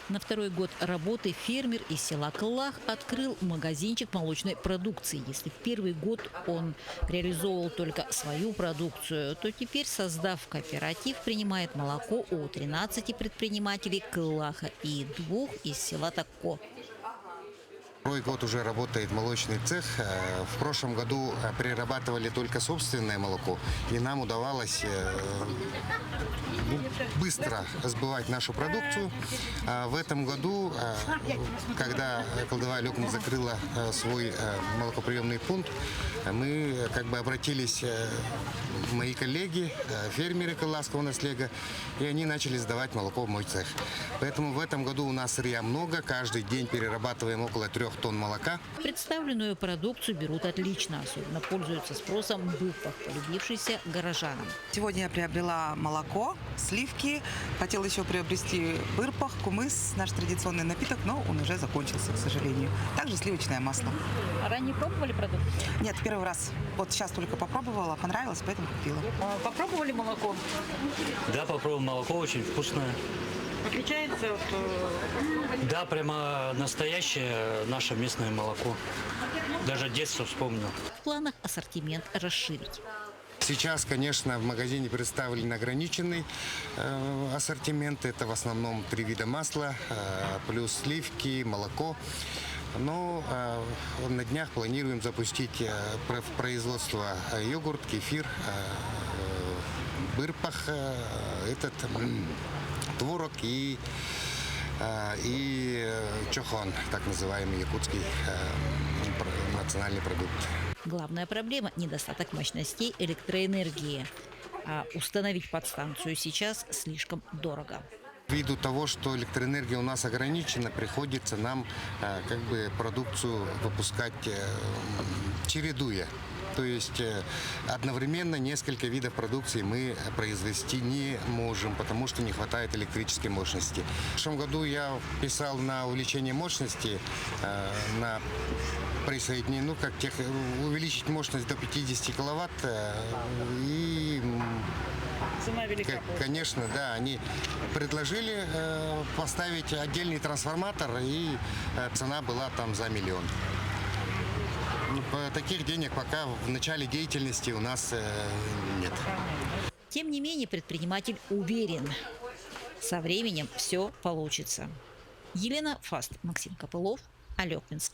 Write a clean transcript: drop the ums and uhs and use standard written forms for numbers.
На второй год работы фермер из села Кыллах открыл магазинчик молочной продукции. Если в первый год он реализовывал только свою продукцию, то теперь, создав кооператив, принимает молоко у 13 предпринимателей Кыллаха и 2 из села Такко. Второй год уже работает молочный цех. В прошлом году перерабатывали только собственное молоко, и нам удавалось быстро сбывать нашу продукцию. В этом году, когда Колдовая Лёкум закрыла свой молокоприемный пункт, мы обратились, мои коллеги, фермеры Кыллахского наследия, и они начали сдавать молоко в мой цех. Поэтому в этом году у нас сырья много, каждый день перерабатываем около 3 тонн молока. Представленную продукцию берут отлично, особенно пользуются спросом быпах, полюбившийся горожанам. Сегодня я приобрела молоко, сливки, хотела еще приобрести бырпах, кумыс, наш традиционный напиток, но он уже закончился, к сожалению. Также сливочное масло. А ранее пробовали продукцию? Нет, первый раз. Вот сейчас только попробовала, понравилось, поэтому купила. Попробовали молоко? Да, попробовал молоко, очень вкусное. Отличается от... Да, прямо настоящее наше местное молоко. Даже детство вспомнил. В планах ассортимент расширить. Сейчас, конечно, в магазине представлен ограниченный ассортимент. Это в основном 3 вида масла, плюс сливки, молоко. Но на днях планируем запустить в производство йогурт, кефир, бырпах, творог и чохон, так называемый якутский национальный продукт. Главная проблема – недостаток мощностей электроэнергии. А установить подстанцию сейчас слишком дорого. Ввиду того, что электроэнергия у нас ограничена, приходится нам продукцию выпускать чередуя. То есть одновременно несколько видов продукции мы произвести не можем, потому что не хватает электрической мощности. В прошлом году я писал на увеличение мощности, на присоединение, увеличить мощность до 50 киловатт. И, конечно, да, они предложили поставить отдельный трансформатор, и цена была там за 1 миллион. Таких денег пока в начале деятельности у нас нет. Тем не менее, предприниматель уверен, со временем все получится. Елена Фаст, Максим Копылов, Алекминск.